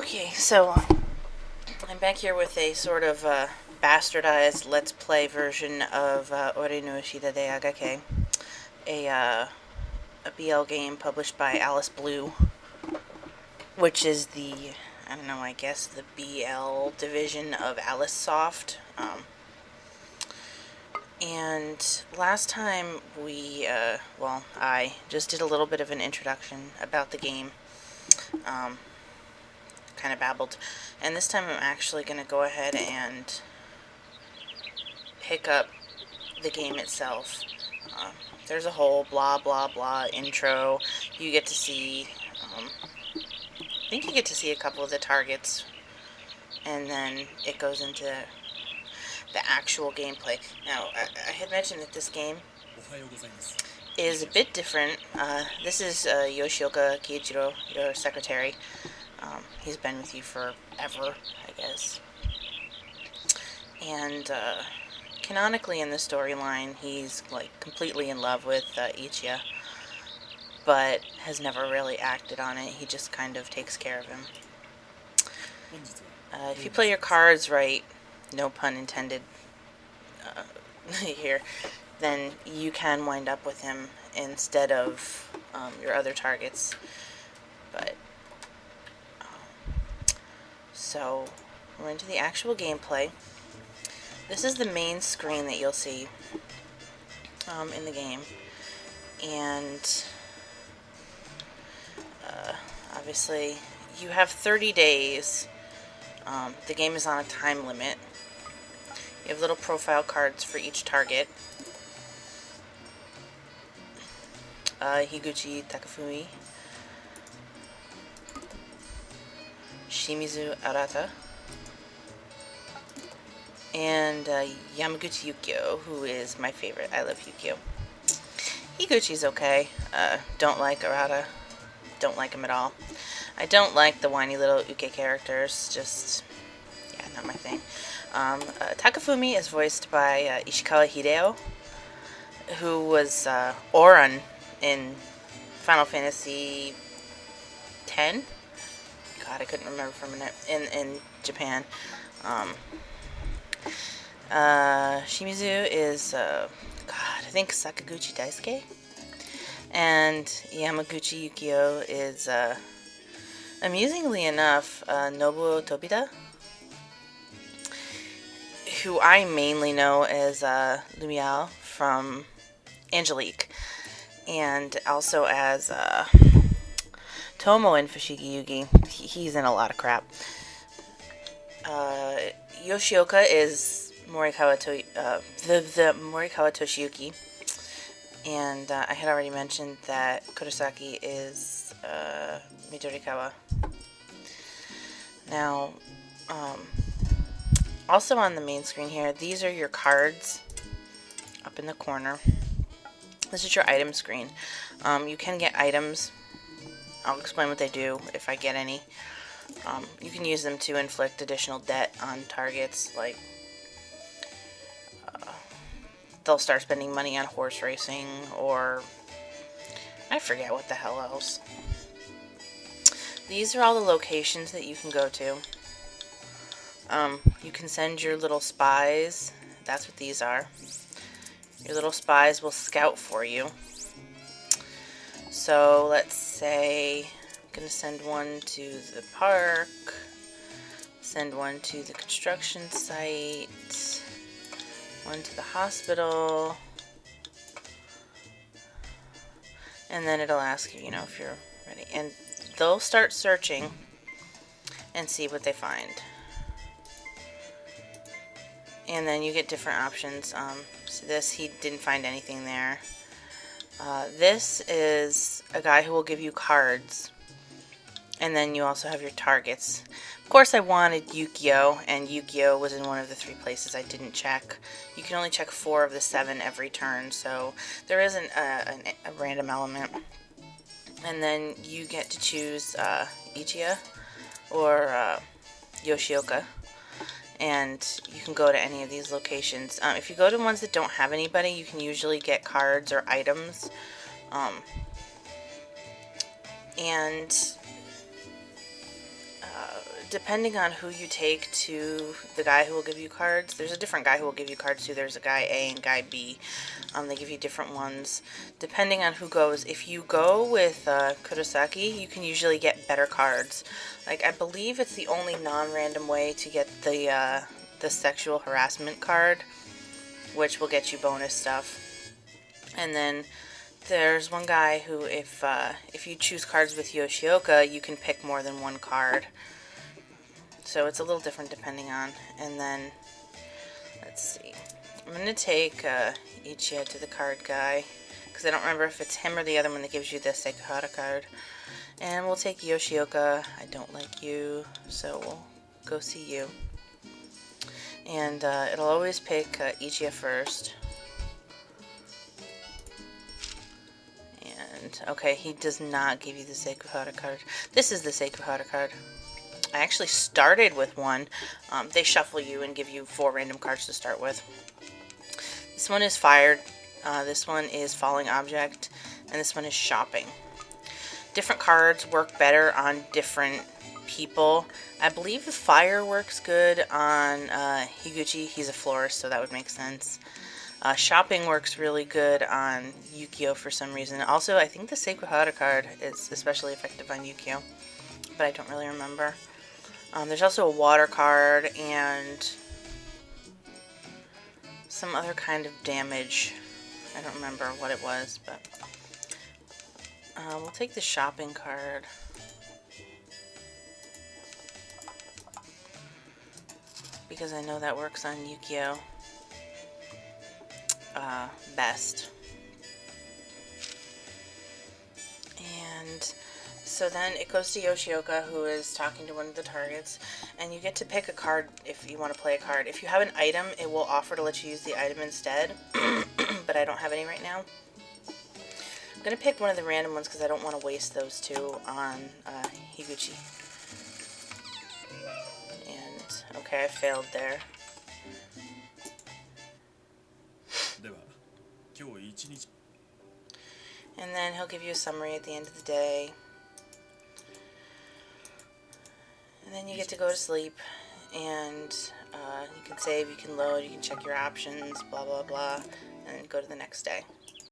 Okay, so I'm back here with a sort of bastardized Let's Play version of Ore no Shita de Agake, a BL game published by Alice Blue, which is I don't know, I guess the BL division of Alice Soft. And last time I just did a little bit of an introduction about the game. Kind of babbled. And this time I'm actually going to go ahead and pick up the game itself. There's a whole blah blah blah intro. You get to see, I think you get to see a couple of the targets, and then it goes into the actual gameplay. Now, I had mentioned that this game is a bit different. This is Yoshioka Kiichiro, your secretary. He's been with you forever, I guess. And canonically in the storyline, he's like completely in love with Ichiya, but has never really acted on it. He just kind of takes care of him. If you play your cards right, no pun intended here, then you can wind up with him instead of your other targets. But so we're into the actual gameplay. This is the main screen that you'll see in the game, and obviously you have 30 days. The game is on a time limit. You have little profile cards for each target. Higuchi Takafumi, Shimizu Arata, and Yamaguchi Yukio, who is my favorite. I love Yukio. Higuchi's okay. Don't like Arata. Don't like him at all. I don't like the whiny little uke characters. Just, yeah, not my thing. Takafumi is voiced by Ishikawa Hideo, who was Auron in Final Fantasy X. God, I couldn't remember for a minute. In Japan. Shimizu is, God, I think Sakaguchi Daisuke. And Yamaguchi Yukio is, amusingly enough, Nobuo Tobita, who I mainly know as Lumiere from Angelique, and also as Tomo in Fushigi Yugi. He's in a lot of crap. Yoshioka is Morikawa the Morikawa Toshiyuki, and I had already mentioned that Kurosaki is Midorikawa. Now, also on the main screen here, these are your cards up in the corner. This is your item screen. You can get items. I'll explain what they do if I get any. You can use them to inflict additional debt on targets, like they'll start spending money on horse racing, or I forget what the hell else. These are all the locations that you can go to. You can send your little spies. That's what these are. Your little spies will scout for you. So let's say I'm going to send one to the park, send one to the construction site, one to the hospital, and then it'll ask you, if you're ready. And they'll start searching and see what they find. And then you get different options. So this, he didn't find anything there. This is a guy who will give you cards. And then you also have your targets. Of course, I wanted Yukio, and Yukio was in one of the 3 places I didn't check. You can only check 4 of the 7 every turn, so there isn't a random element. And then you get to choose Ichiya or Yoshioka. And you can go to any of these locations. If you go to ones that don't have anybody, you can usually get cards or items. And depending on who you take to the guy who will give you cards, there's a different guy who will give you cards too. There's a guy A and guy B. They give you different ones. Depending on who goes, if you go with Kurosaki, you can usually get better cards. Like, I believe it's the only non-random way to get the sexual harassment card, which will get you bonus stuff. And then there's one guy who, if you choose cards with Yoshioka, you can pick more than one card. So it's a little different depending on. And then, let's see. I'm going to take Ichiya to the card guy, because I don't remember if it's him or the other one that gives you the Sekihara card. And we'll take Yoshioka. I don't like you, so we'll go see you. And it'll always pick Ichiya first. And, okay, he does not give you the Sekihara card. This is the Sekihara card. I actually started with one. They shuffle you and give you 4 random cards to start with. This one is fired. This one is falling object. And this one is shopping. Different cards work better on different people. I believe the fire works good on Higuchi. He's a florist, so that would make sense. Shopping works really good on Yukio for some reason. Also, I think the Sekihara card is especially effective on Yukio, but I don't really remember. There's also a water card and some other kind of damage. I don't remember what it was, but we'll take the shopping card. Because I know that works on Yukio best. And so then it goes to Yoshioka, who is talking to one of the targets, and you get to pick a card if you want to play a card. If you have an item, it will offer to let you use the item instead, but I don't have any right now. I'm going to pick one of the random ones because I don't want to waste those two on Higuchi. And, okay, I failed there. And then he'll give you a summary at the end of the day. And then you get to go to sleep, and you can save, you can load, you can check your options, blah blah blah, and go to the next day.